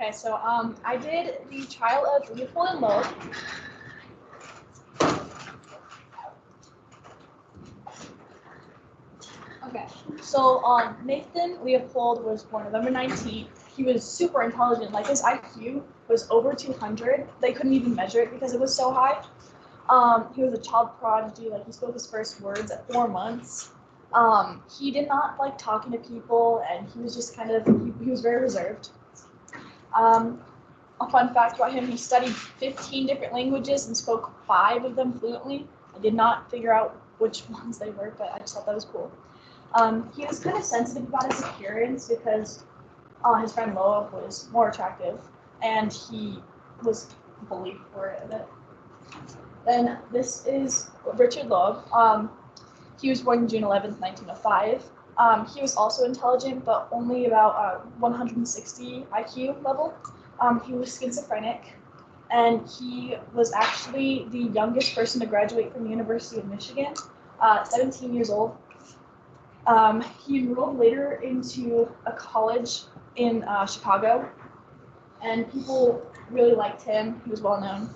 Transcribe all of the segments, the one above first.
Okay, so I did the trial of Leopold and Loeb. Okay, so Nathan Leopold was born November 19th. He was super intelligent. Like his IQ was over 200. They couldn't even measure it because it was so high. He was a child prodigy. Like he spoke his first words at 4 months. He did not like talking to people, and he was just kind of he was very reserved. A fun fact about him: he studied 15 different languages and spoke 5 of them fluently. I did not figure out which ones they were, but I just thought that was cool. He was kind of sensitive about his appearance because his friend Loeb was more attractive, and he was bullied for it a bit. Then this is Richard Loeb. He was born June 11th, 1905. He was also intelligent, but only about 160 IQ level. He was schizophrenic, and he was actually the youngest person to graduate from the University of Michigan, 17 years old. He enrolled later into a college in Chicago, and people really liked him. He was well known.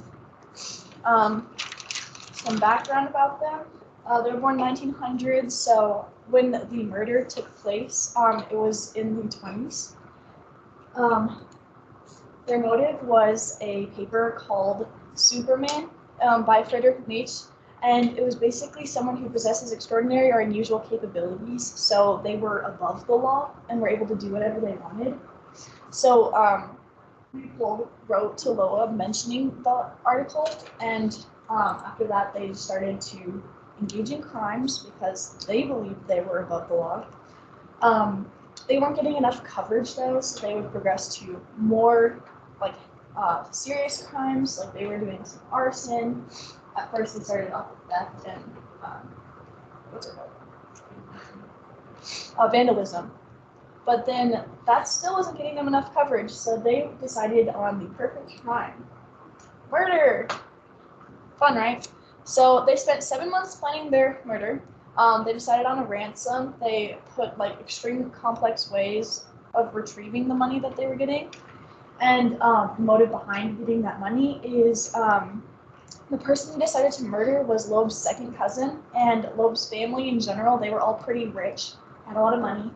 Some background about them. They were born 1900, so when the murder took place, it was in the 20s. Their motive was a paper called Superman by Friedrich Nietzsche, and it was basically someone who possesses extraordinary or unusual capabilities, so they were above the law and were able to do whatever they wanted. So people wrote to Loeb mentioning the article, and after that they started to engage in crimes because they believed they were above the law. They weren't getting enough coverage though, so they would progress to more like serious crimes, like they were doing some arson. At first they started off with theft and vandalism. But then that still wasn't getting them enough coverage, so they decided on the perfect crime. Murder! Fun, right? So they spent 7 months planning their murder. They decided on a ransom. They put like extremely complex ways of retrieving the money that they were getting. And the motive behind getting that money is the person who decided to murder was Loeb's second cousin, and Loeb's family in general, they were all pretty rich, had a lot of money.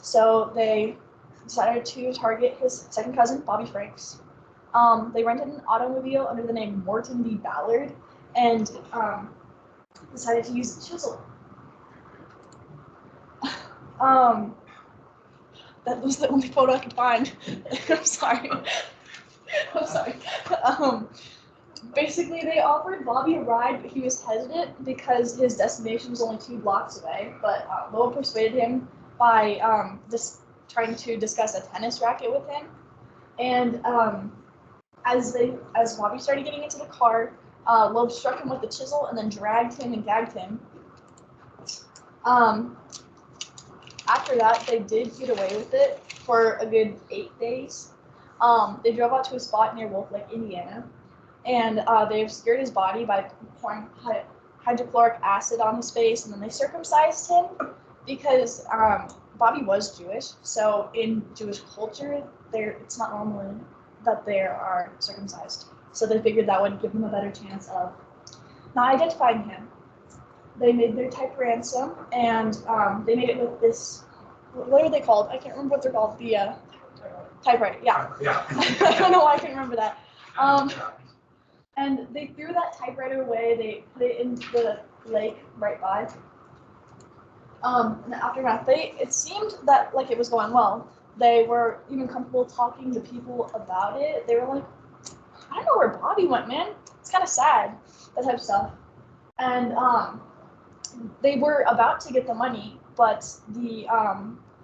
So they decided to target his second cousin, Bobby Franks. They rented an automobile under the name Morton V. Ballard, and decided to use a chisel. That was the only photo I could find. I'm sorry. Basically, they offered Bobby a ride, but he was hesitant because his destination was only 2 blocks away. But Loeb persuaded him by just trying to discuss a tennis racket with him. And as Bobby started getting into the car, Loeb struck him with the chisel and then dragged him and gagged him. After that, they did get away with it for a good 8 days. They drove out to a spot near Wolf Lake, Indiana, and they obscured his body by pouring hydrochloric acid on his face, and then they circumcised him because Bobby was Jewish. So in Jewish culture, it's not normal that they are circumcised. So they figured that would give them a better chance of not identifying him. They made their type ransom, and they made it with this, what are they called? I can't remember what they're called. The typewriter, yeah. I don't know why I can't remember that. And they threw that typewriter away. They put it into the lake right by. And after that, it seemed that like it was going well. They were even comfortable talking to people about it. They were like, I don't know where Bobby went, man. It's kind of sad, that type of stuff. And they were about to get the money, but the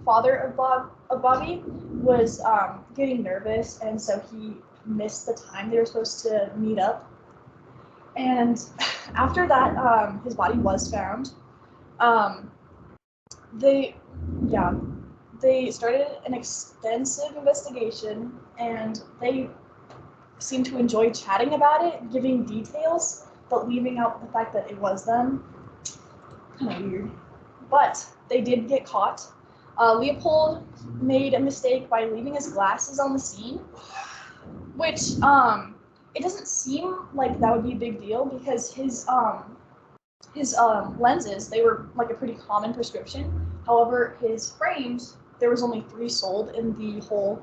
father of Bobby was getting nervous, and so he missed the time they were supposed to meet up. And after that, his body was found. They started an extensive investigation, and they seemed to enjoy chatting about it, giving details, but leaving out the fact that it was them. Kind of weird. But they did get caught. Leopold made a mistake by leaving his glasses on the scene, which it doesn't seem like that would be a big deal because his lenses, they were like a pretty common prescription. However, his frames, there was only 3 sold in the whole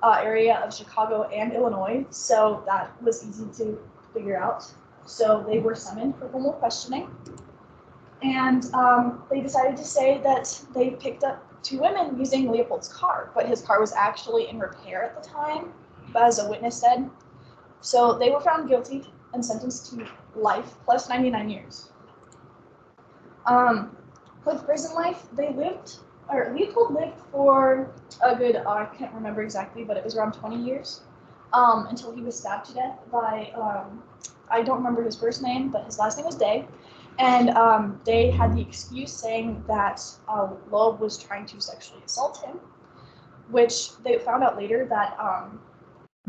area of Chicago and Illinois, so that was easy to figure out. So they were summoned for formal questioning, and they decided to say that they picked up 2 women using Leopold's car, but his car was actually in repair at the time, as a witness said. So they were found guilty and sentenced to life plus 99 years. With prison life, Leopold lived for a good, I can't remember exactly, but it was around 20 years, until he was stabbed to death by, I don't remember his first name, but his last name was Day. And they had the excuse saying that Loeb was trying to sexually assault him, which they found out later that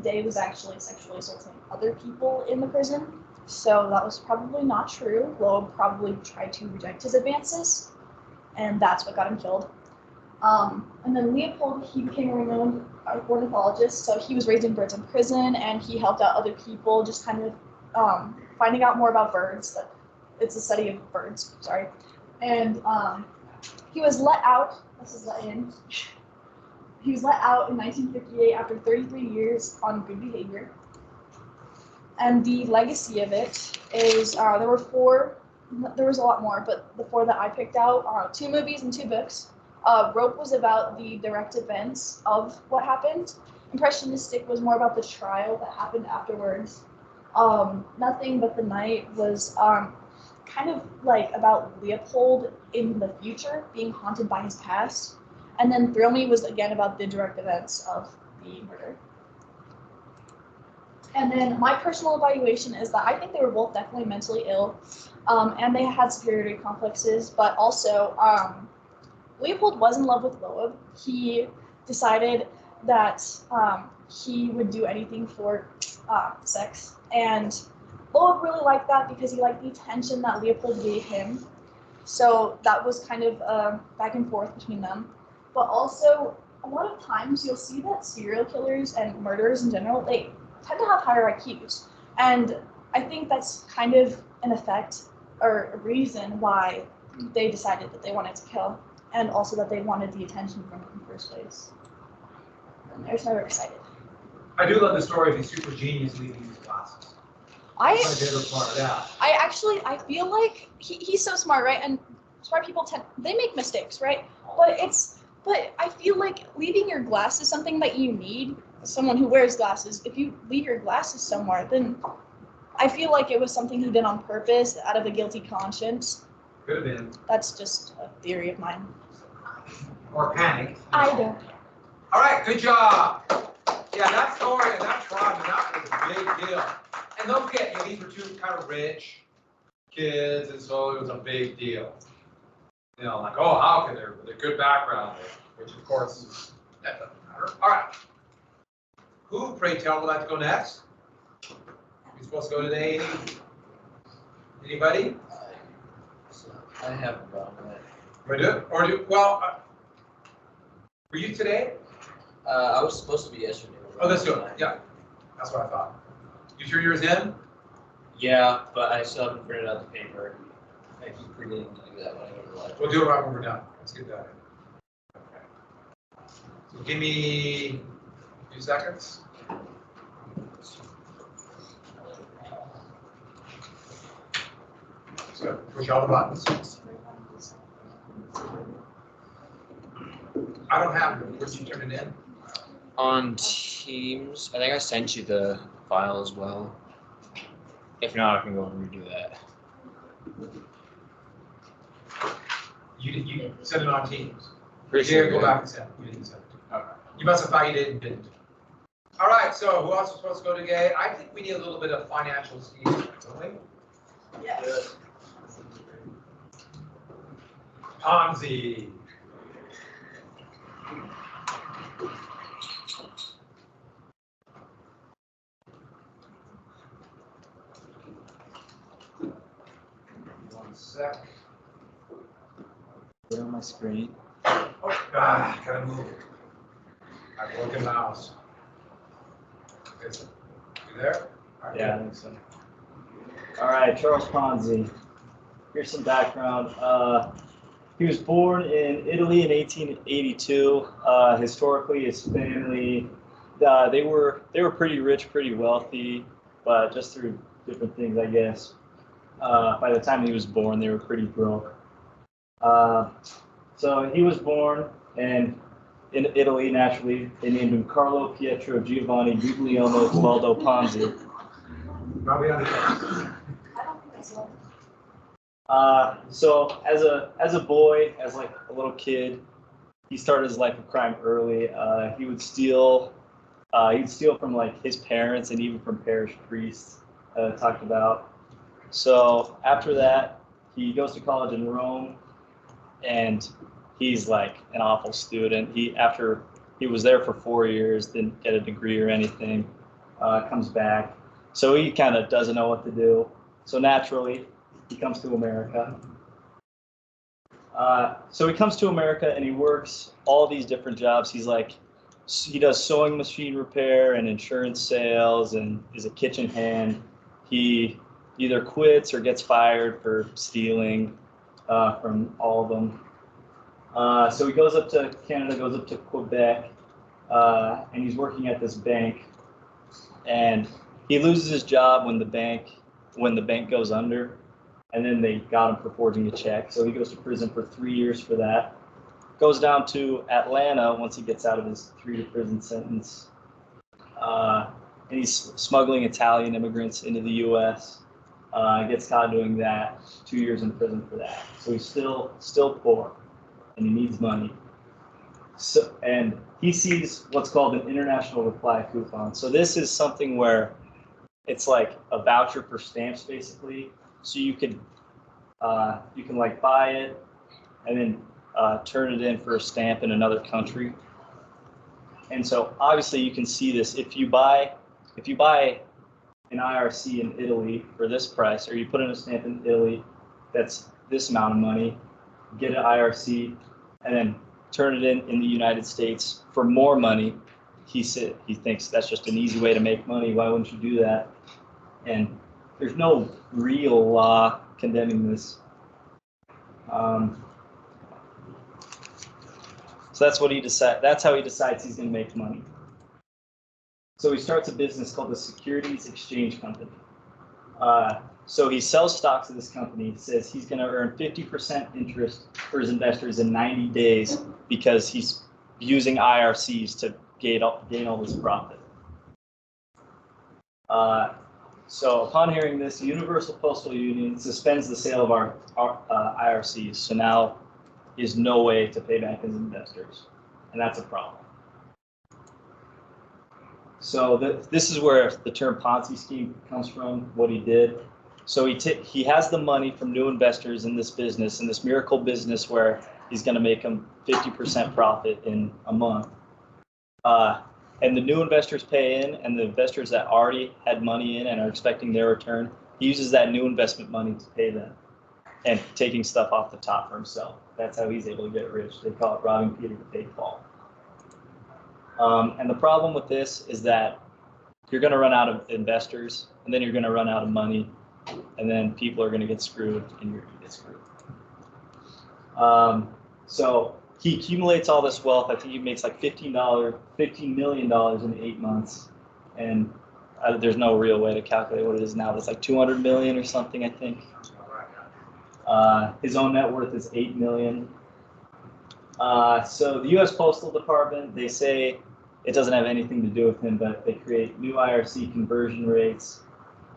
Day was actually sexually assaulting other people in the prison. So that was probably not true. Loeb probably tried to reject his advances, and that's what got him killed. And then Leopold, he became a renowned ornithologist, so he was raising birds in prison, and he helped out other people, just kind of finding out more about birds. It's a study of birds, sorry. And he was let out, this is let in, he was let out in 1958 after 33 years on good behavior. And the legacy of it is, there were 4, there was a lot more, but the 4 that I picked out, 2 movies and 2 books. Rope was about the direct events of what happened. Impressionistic was more about the trial that happened afterwards. Nothing But the Night was kind of like about Leopold in the future being haunted by his past. And then Thrill Me was again about the direct events of the murder. And then my personal evaluation is that I think they were both definitely mentally ill, and they had superiority complexes, but also Leopold was in love with Loeb. He decided that he would do anything for sex, and Loeb really liked that because he liked the attention that Leopold gave him. So that was kind of back and forth between them. But also, a lot of times you'll see that serial killers and murderers in general, they tend to have higher IQs. And I think that's kind of an effect or a reason why they decided that they wanted to kill, and also that they wanted the attention from it in the first place. And I was never excited. I do love the story of the super genius leaving his classes. I feel like he's so smart, right? And smart people they make mistakes, right? But I feel like leaving your glasses, something that you need, someone who wears glasses, if you leave your glasses somewhere, then I feel like it was something he did on purpose out of a guilty conscience. Could have been. That's just a theory of mine. Or panic. I don't. All right, good job. Yeah, that story and that trial, that was a big deal. And don't forget, these were 2 kind of rich kids, and so it was a big deal. Like, oh, how could they're good background, which of course, that doesn't matter. All right. Who, pray tell, would like to go next? You're supposed to go today. Anybody? I have a problem with it. Want to do it? Or well, were you today? I was supposed to be yesterday. Oh, let's do it. Yeah, that's what I thought. You turn yours in? Yeah, but I still haven't printed out the paper. I keep forgetting to do that when I go to the library. We'll do it right when we're done. Let's get that in. Okay. So give me a few seconds. So push all the buttons. I don't have it. Where'd you turn it in? On Teams. I think I sent you the file as well. If not, I can go and redo that. You sent it on Teams. Pretty You sure, didn't go yeah. back and send it. You didn't send it. Okay. You must have thought you did and didn't. All right, so who else is supposed to go today? I think we need a little bit of financial schemes, don't we? Yes. Ponzi. One sec. Put it on my screen. Oh, Gotta move. I'm working mouse. You there? All right, Yeah, I think so. All right, Charles Ponzi. Here's some background. He was born in Italy in 1882. Historically, his family, they were pretty rich, pretty wealthy, but just through different things, I guess. By the time he was born, they were pretty broke. So he was born and in Italy, naturally. They named him Carlo Pietro Giovanni Guglielmo Osvaldo Ponzi. Probably on the. I don't think that's one. So as a boy, as like a little kid, he started his life of crime early. He would steal. He'd steal from like his parents and even from parish priests. Talked about. So after that, he goes to college in Rome, and he's like an awful student. After he was there for 4 years, didn't get a degree or anything. Comes back, so he kind of doesn't know what to do. So naturally, he comes to America. So he comes to America and he works all these different jobs. He does sewing machine repair and insurance sales and is a kitchen hand. He either quits or gets fired for stealing from all of them. So he goes up to Canada, goes up to Quebec, and he's working at this bank. And he loses his job when the bank goes under, and then they got him for forging a check. So he goes to prison for 3 years for that. Goes down to Atlanta once he gets out of his 3-year prison sentence. And he's smuggling Italian immigrants into the U.S. Gets caught doing that. 2 years in prison for that. So he's still poor, and he needs money. So, and he sees what's called an international reply coupon. So this is something where it's like a voucher for stamps, basically. So you can like buy it and then turn it in for a stamp in another country. And so obviously you can see this if you buy an IRC in Italy for this price, or you put in a stamp in Italy that's this amount of money, get an IRC, and then turn it in the United States for more money. He thinks that's just an easy way to make money. Why wouldn't you do that? And there's no real law condemning this. So that's what he decides. That's how he decides he's going to make money. So he starts a business called the Securities Exchange Company. So he sells stocks of this company, says he's going to earn 50% interest for his investors in 90 days because he's using IRCs to gain all this profit. So upon hearing this, the Universal Postal Union suspends the sale of our IRCs. So now he has no way to pay back his investors, and that's a problem. So this is where the term Ponzi scheme comes from, what he did. So he has the money from new investors in this business, in this miracle business where he's going to make them 50% profit in a month. And the new investors pay in, and the investors that already had money in and are expecting their return, he uses that new investment money to pay them and taking stuff off the top for himself. That's how he's able to get rich. They call it robbing Peter to pay Paul. And the problem with this is that you're going to run out of investors, and then you're going to run out of money, and then people are going to get screwed, and you're going to get screwed. So he accumulates all this wealth. I think he makes like $15 million in 8 months, and there's no real way to calculate what it is now. It's like 200 million or something, I think. His own net worth is $8 million. So the U.S. Postal Department, they say it doesn't have anything to do with him, but they create new IRC conversion rates.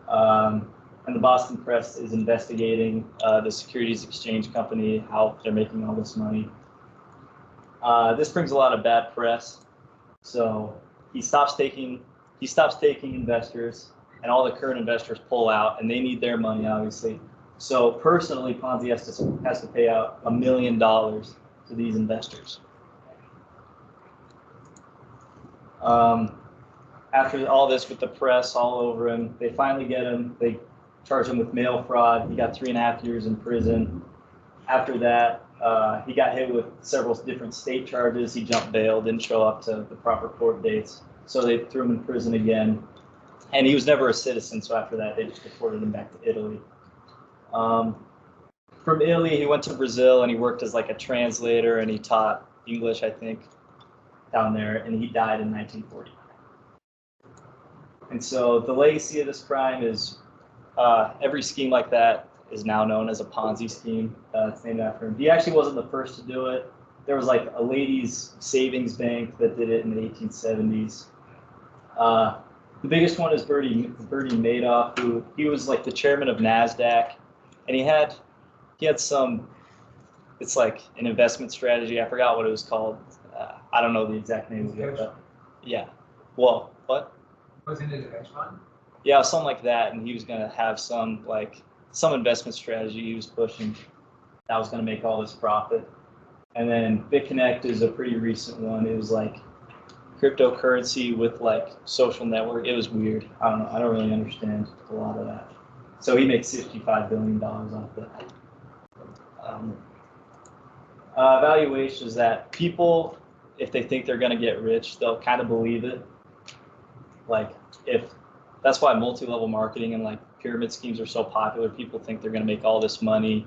And the Boston Press is investigating the Securities Exchange Company, how they're making all this money. This brings a lot of bad press. So he stops taking investors, and all the current investors pull out, and they need their money, obviously. So personally, Ponzi has to pay out $1 million to these investors. After all this with the press all over him, they finally get him. They charge him with mail fraud. He got 3.5 years in prison. After that, He got hit with several different state charges. He jumped bail, didn't show up to the proper court dates, so they threw him in prison again. And he was never a citizen, so after that, they just deported him back to Italy. From Italy, he went to Brazil and he worked as like a translator and he taught English, I think, down there, and he died in 1940. And so the legacy of this crime is every scheme like that is now known as a Ponzi scheme. It's named after him. He actually wasn't the first to do it. There was like a ladies' savings bank that did it in the 1870s. The biggest one is Bernie Madoff, who he was like the chairman of NASDAQ, and he had some, it's like an investment strategy. I forgot what it was called. I don't know the exact name of it, but yeah. Well, what? Wasn't it a hedge fund? Yeah, something like that. And he was gonna have some investment strategy he was pushing that was gonna make all this profit. And then BitConnect is a pretty recent one. It was like cryptocurrency with like social network. It was weird. I don't know. I don't really understand a lot of that. So he makes $65 billion off that. Valuation is that people, if they think they're going to get rich, they'll kind of believe it. Like that's why multi-level marketing and like pyramid schemes are so popular. People think they're going to make all this money,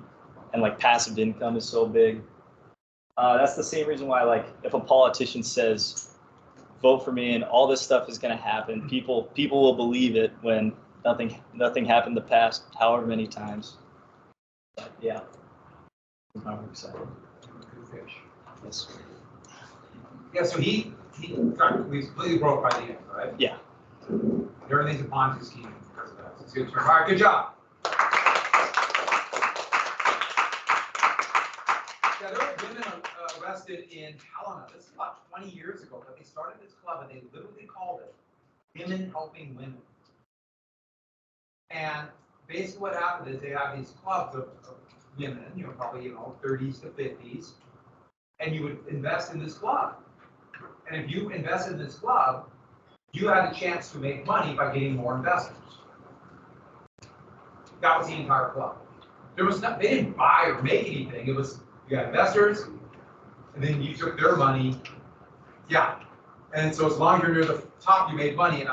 and like passive income is so big. That's the same reason why, like, if a politician says, vote for me and all this stuff is going to happen, people will believe it when nothing happened the past however many times. But yeah, that's my work side. Good fish. Yes. Yeah, so he was completely broke by the end, right? Yeah. Everything's a Ponzi scheme because of that. So it's a good term. All right, good job. Yeah, there were women arrested in Helena. This is about 20 years ago, but they started this club and they literally called it Women Helping Women. And basically what happened is they have these clubs of women, probably, 30s to 50s, and you would invest in this club. And if you invested in this club, you had a chance to make money by getting more investors. That was the entire club. They didn't buy or make anything. It was, you got investors, and then you took their money. Yeah. And so as long as you're near the top, you made money. And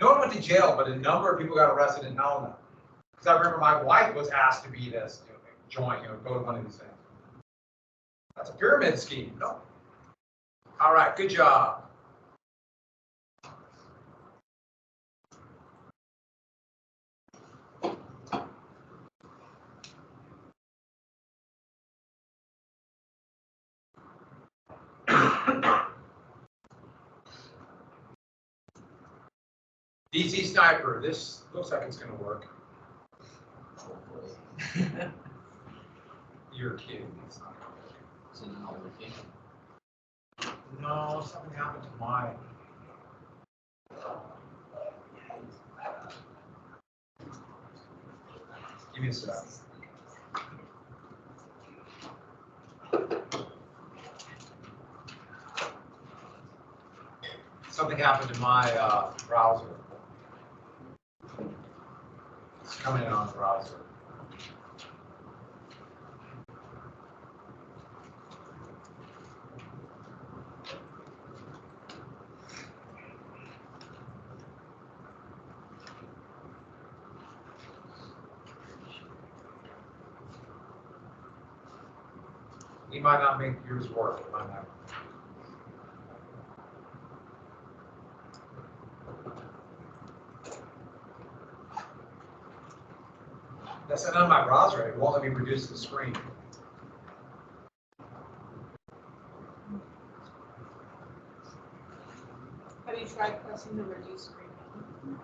no one went to jail, but a number of people got arrested in Helena. Because I remember my wife was asked to be this, join, go to one of these things. That's a pyramid scheme, no? All right, good job. DC Sniper, this looks like it's gonna work. Hopefully. You're kidding, it's not gonna work. Is it not working? No, something happened to mine. Give me a sec. Something happened to my browser. It's coming in on the browser. He might not make yours work. It might not. That's not on my browser. It won't let me reduce the screen. Have you tried pressing the reduce screen button?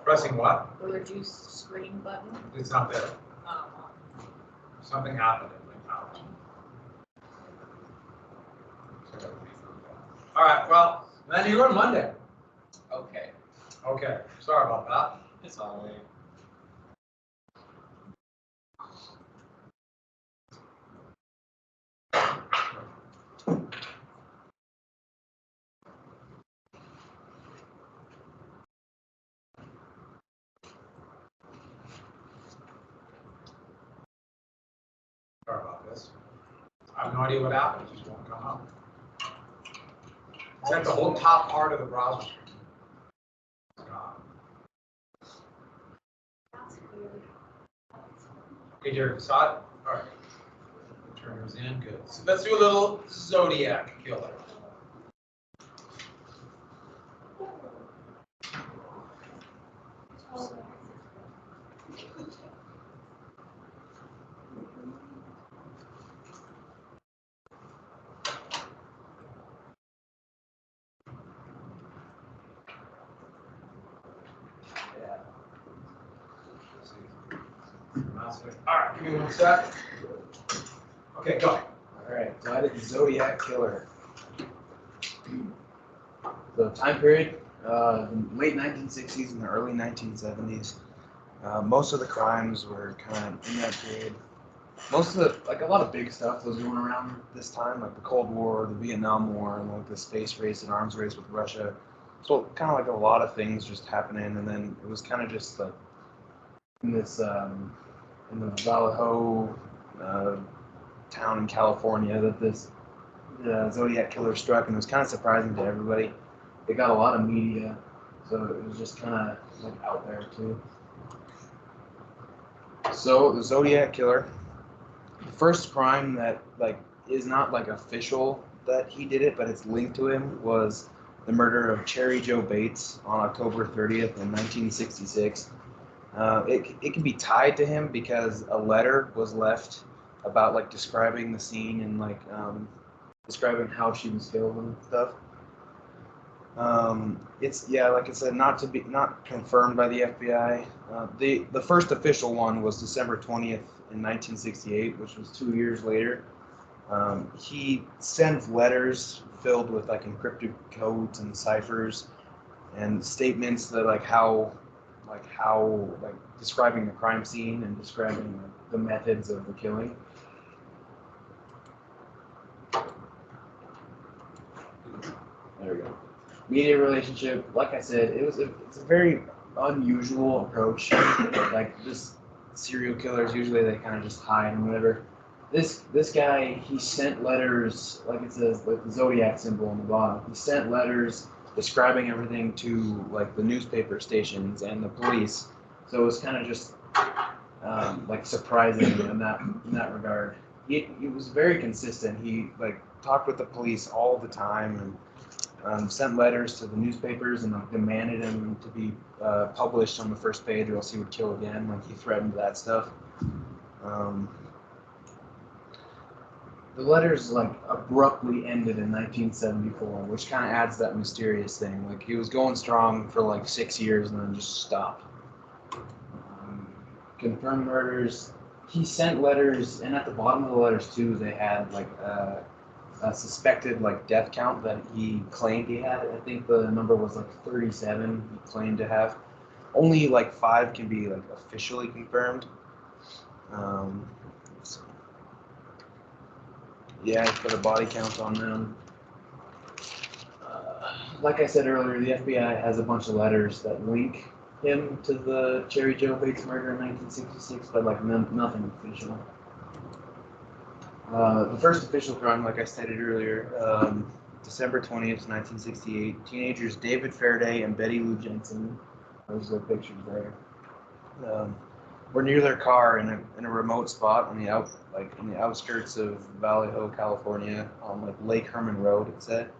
Pressing what? The reduce screen button? It's not there. Um, Something happened in my couch. All right, well, then you're on Monday. Okay. Okay, sorry about that. It's all right. Sorry about this. this. I have no idea what happened, it just won't come up. It's at the whole top part of the browser screen. It's gone. That's weird. Okay, Jared, saw it? All right. Turn yours in, good. So let's do a little Zodiac Killer. All right, give me 1 sec. Okay, go. Alright, so I did Zodiac Killer. The time period, the late 1960s and the early 1970s. Most of the crimes were kind of in that period. Most of the, like a lot of big stuff was going around this time, like the Cold War, the Vietnam War, and like the space race and arms race with Russia. So kind of like a lot of things just happening, and then it was kind of just like in this, in the Vallejo town in California that this Zodiac Killer struck, and it was kind of surprising to everybody. It got a lot of media, so it was just kind of like out there too. So the Zodiac Killer, the first crime that like is not like official that he did it, but it's linked to him, was the murder of Cherry Joe Bates on October 30th in 1966. It can be tied to him because a letter was left about like describing the scene and like describing how she was killed and stuff. It's like I said, not confirmed by the FBI. The first official one was December 20th in 1968, which was 2 years later. He sends letters filled with like encrypted codes and ciphers and statements that like describing the crime scene and describing the methods of the killing. There we go. Media relationship, like I said, it's a very unusual approach. Like this serial killers, usually they kind of just hide and whatever. This guy, he sent letters, like it says, like the Zodiac symbol on the bottom. He sent letters describing everything to like the newspaper stations and the police. So it was kind of just like surprising in that regard. He was very consistent. He like talked with the police all the time and sent letters to the newspapers and like, demanded him to be published on the first page or else he would kill again. Like he threatened that stuff. The letters like abruptly ended in 1974, which kind of adds that mysterious thing. Like he was going strong for like 6 years and then just stopped. Confirmed murders. He sent letters, and at the bottom of the letters too, they had like a suspected like death count that he claimed he had. I think the number was like 37. He claimed to have. Only like 5 can be like officially confirmed. Yeah, he put a body count on them. Like I said earlier, the FBI has a bunch of letters that link him to the Cherry Joe Bates murder in 1966, but like nothing official. The first official crime, like I stated earlier, December 20th, 1968. Teenagers David Faraday and Betty Lou Jensen, those are the pictures there, were near their car in a remote spot on the outskirts of Vallejo, California, on like Lake Herman Road. It said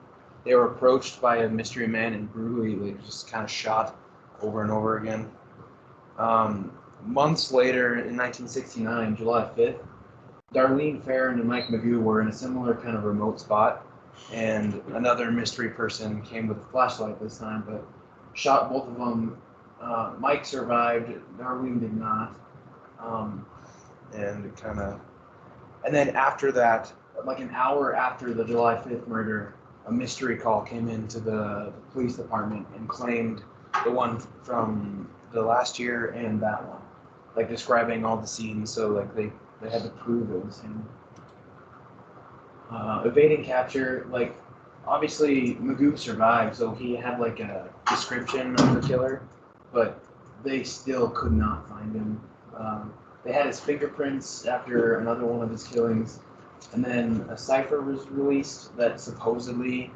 they were approached by a mystery man and brutally just kind of shot over and over again. Months later, in 1969, July 5th, Darlene Farron and Mike Magoo were in a similar kind of remote spot, and another mystery person came with a flashlight this time, but shot both of them. Mike survived, Darlene did not. And then after that, like an hour after the July 5th murder, a mystery call came into the police department and claimed the one from the last year and that one, like describing all the scenes. So like they had to prove it was him. Evading capture, like obviously Magoo survived, so he had like a description of the killer, but they still could not find him. They had his fingerprints after another one of his killings, and then a cipher was released that supposedly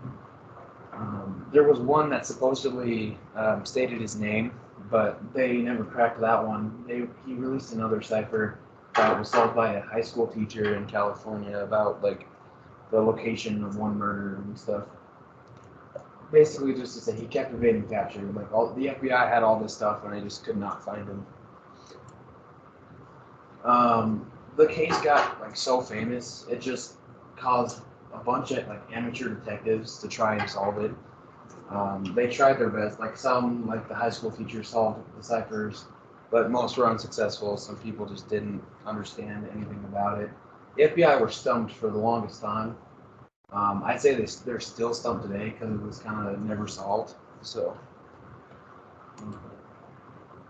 there was one that supposedly stated his name, but they never cracked that one. He released another cipher that was solved by a high school teacher in California about like the location of one murder and stuff. Basically, just to say he kept evading capture. Like all the FBI had all this stuff, and they just could not find him. The case got like so famous, it just caused a bunch of like amateur detectives to try and solve it. They tried their best. Like some, like the high school teacher solved the ciphers, but most were unsuccessful. Some people just didn't understand anything about it. The FBI were stumped for the longest time. I'd say they're still stumped today because it was kind of never solved. So,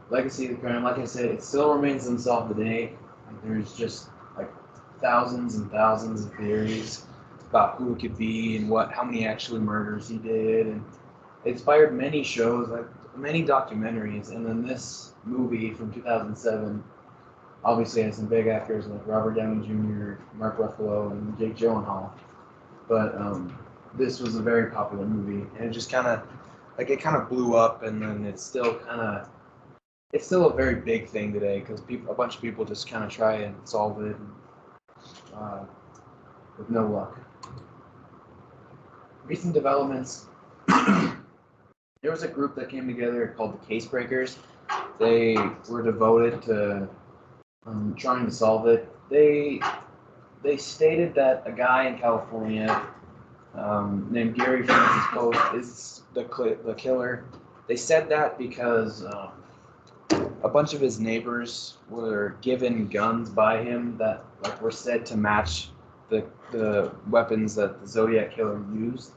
legacy of the crime, like I said, it still remains unsolved today. Like, there's just like thousands and thousands of theories about who it could be and how many actually murders he did, and it inspired many shows, like many documentaries. And then this movie from 2007 obviously has some big actors like Robert Downey Jr., Mark Ruffalo, and Jake Gyllenhaal. But this was a very popular movie, and it just kind of blew up, and then it's still a very big thing today because a bunch of people just kind of try and solve it with no luck. Recent developments. There was a group that came together called the Case Breakers. They were devoted to trying to solve it. They stated that a guy in California named Gary Francis Post is the killer. They said that because a bunch of his neighbors were given guns by him that like were said to match the weapons that the Zodiac killer used.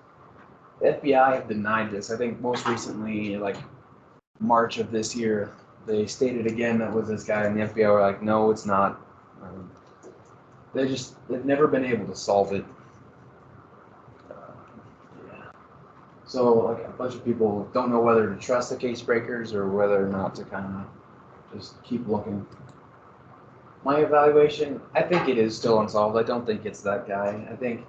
The FBI have denied this. I think most recently, like March of this year, they stated again that was this guy, and the FBI were like, no, it's not. They've never been able to solve it. So like a bunch of people don't know whether to trust the Case Breakers or whether or not to kind of just keep looking. My evaluation, I think it is still unsolved. I don't think it's that guy. I think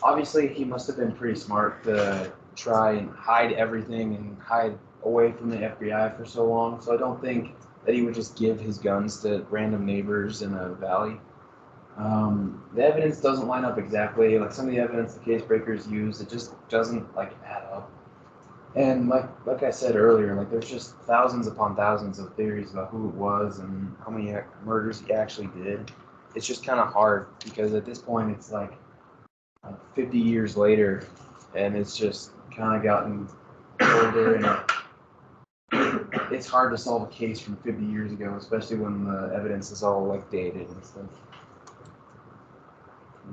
obviously he must have been pretty smart to try and hide everything and hide away from the FBI for so long. So I don't think that he would just give his guns to random neighbors in a valley. The evidence doesn't line up exactly. Like some of the evidence the Case Breakers use, it just doesn't like add up. And like I said earlier, like there's just thousands upon thousands of theories about who it was and how many murders he actually did. It's just kind of hard because at this point it's like 50 years later, and it's just kind of gotten older, and it's hard to solve a case from 50 years ago, especially when the evidence is all like dated and stuff.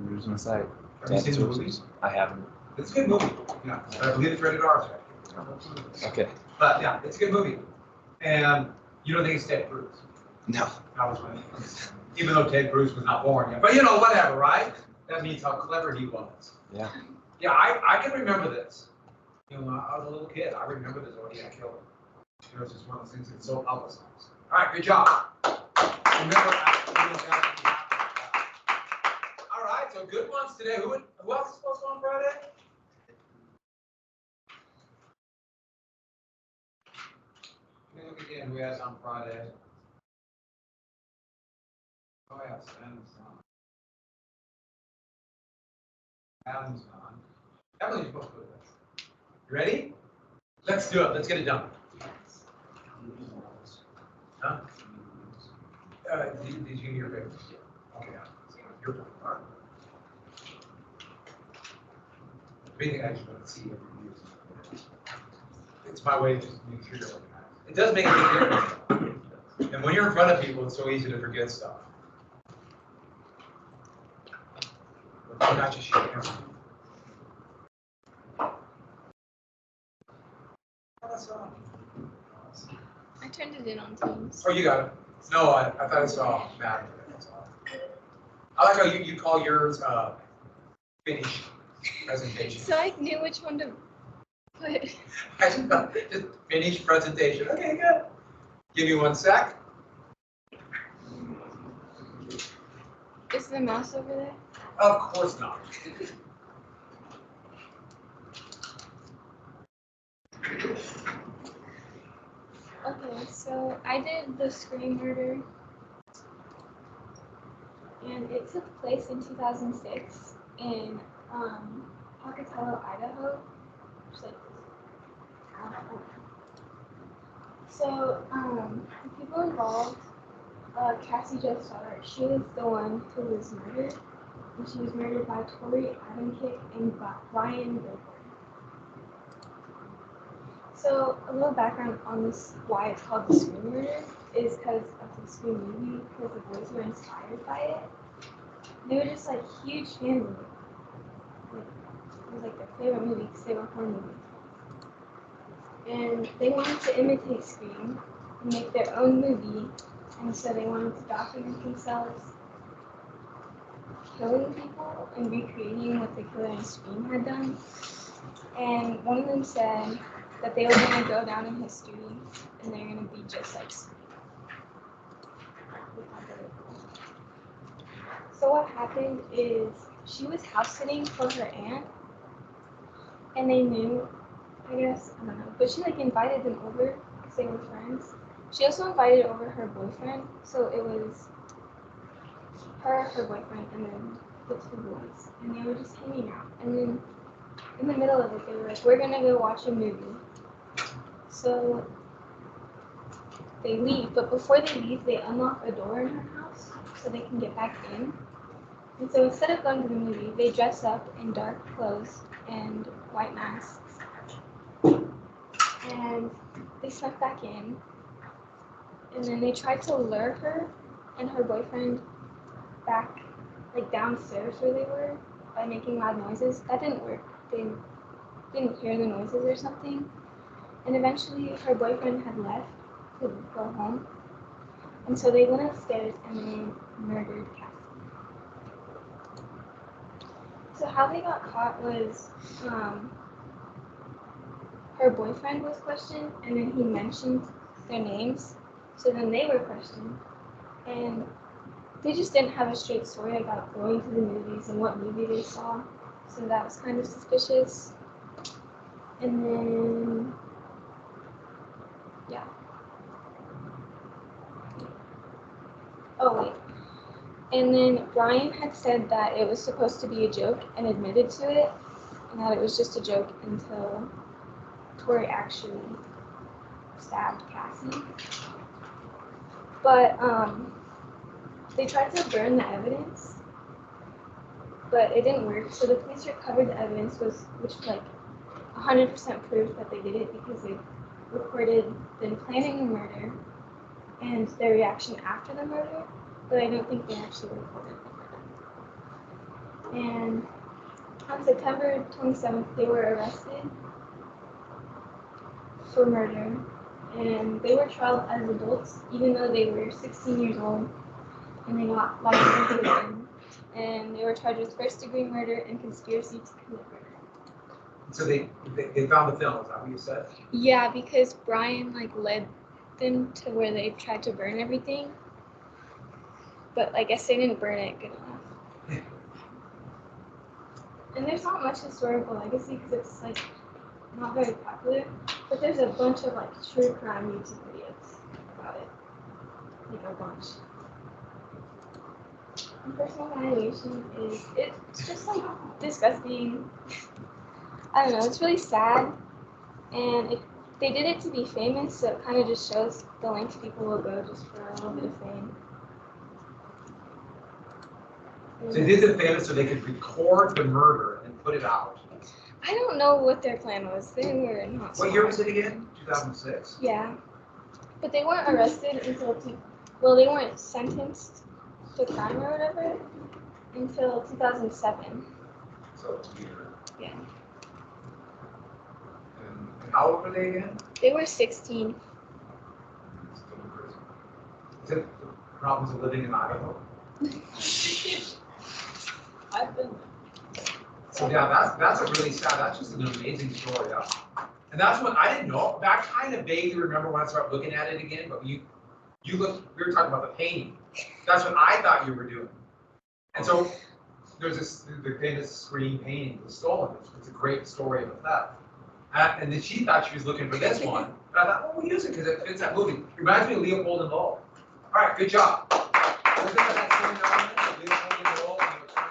Here's my site. Have you seen the movies? I haven't. It's a good movie. Yeah, I believe it's rated R. Okay. But yeah, it's a good movie. And you don't think it's Ted Cruz? No. That was funny. Even though Ted Cruz was not born yet. But you know, whatever, right? That means how clever he was. Yeah. Yeah, I can remember this. You know, I was a little kid. I remember this Zodiac killer. It was just one of those things that's so publicized. All right, good job. Remember, all right, so good ones today. Who else is supposed to on Friday? Let me look again. Who has on Friday? Oh yeah, Sam's on. Adam's on. Emily's supposed to do this. You ready? Let's do it. Let's get it done. Huh? Did you hear your favorites? Okay, yeah. Your turn. All right. The main thing I just want to see every year. It's my way to just make sure you're organized. It does make a big difference. And when you're in front of people, it's so easy to forget stuff. But I'm not just shaking hands. I turned it in on Teams. Oh, you got it. No, I thought I saw Matt. That's all. I like how you call yours finish presentation. So I knew which one to put. Just finish presentation. Okay, good. Give me 1 sec. Is the mouse over there? Of course not. Okay, so I did the Scream murder, and it took place in 2006 in Pocatello, Idaho. Which, like, I don't know. So the people involved, Cassie Jo Stoddard, she was the one who was murdered, and she was murdered by Tori Adamkick and Brian Bilberg. So a little background on this, why it's called the Scream Murder, is because of the Scream movie, because the boys were inspired by it. They were just like huge fans of it. Like, it was like their favorite movie because they were horror movies. And they wanted to imitate Scream and make their own movie, and so they wanted to document themselves killing people and recreating what the killer in Scream had done. And one of them said that they were going to go down in history and they're going to be just like Scream. So what happened is she was house sitting for her aunt, and they knew, I guess, I don't know, but she like invited them over because they were friends. She also invited over her boyfriend, so it was her boyfriend, and then the two boys, and they were just hanging out. And then in the middle of it, they were like, "We're gonna go watch a movie." So they leave, but before they leave, they unlock a door in her house so they can get back in. And so instead of going to the movie, they dress up in dark clothes and white masks. And they snuck back in. And then they tried to lure her and her boyfriend back, like downstairs where they were, by making loud noises. That didn't work. They didn't hear the noises or something. And eventually her boyfriend had left to go home. And so they went upstairs and they murdered Cassie. So how they got caught was her boyfriend was questioned, and then he mentioned their names. So then they were questioned. And they just didn't have a straight story about going to the movies and what movie they saw. So that was kind of suspicious. And then, yeah. Oh, wait. And then Brian had said that it was supposed to be a joke and admitted to it, and that it was just a joke until Tori actually stabbed Cassie. But they tried to burn the evidence, but it didn't work. So the police recovered the evidence, which like 100% proved that they did it because they recorded them planning the murder and their reaction after the murder, but I don't think they actually recorded the murder. And on September 27th, they were arrested for murder, and they were tried as adults, even though they were 16 years old, and they got life in prison. And they were charged with first-degree murder and conspiracy to commit murder. So they found the film, is that what you said? Yeah, because Brian like led them to where they tried to burn everything, but I guess they didn't burn it good enough. And there's not much historical legacy because it's like not very popular, but there's a bunch of like true crime YouTube videos about it, like a bunch. And personal annihilation is, it's just like disgusting. I don't know, it's really sad, and they did it to be famous, so it kind of just shows the lengths people will go just for a little bit of fame. So they did the famous so they could record the murder and put it out. I don't know what their plan was. They were not What year smart. was it again? 2006? Yeah, but they weren't arrested until they weren't sentenced to crime or whatever until 2007. So a year. Yeah. And how old were they again? They were 16. Still in prison. Is it the problems of living in Idaho? I've been. So yeah, that's a really sad, that's just an amazing story. Yeah. And that's what I didn't know. I kind of vaguely remember when I started looking at it again, but we were talking about the painting. That's what I thought you were doing. And so there's the famous screen painting was stolen. It's a great story of a theft. And then she thought she was looking for this one. But I thought, well, we'll use it because it fits that movie. It reminds me of Leopold and Lowell. All right, good job. Wasn't that same element of Leopold and Lowell?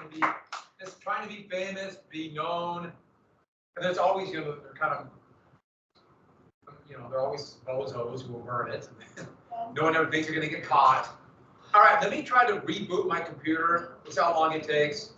And they were trying to be famous, be known. And there's always, they're kind of, they're always bozos who will burn it. No one ever thinks they're going to get caught. All right, let me try to reboot my computer. This is how long it takes.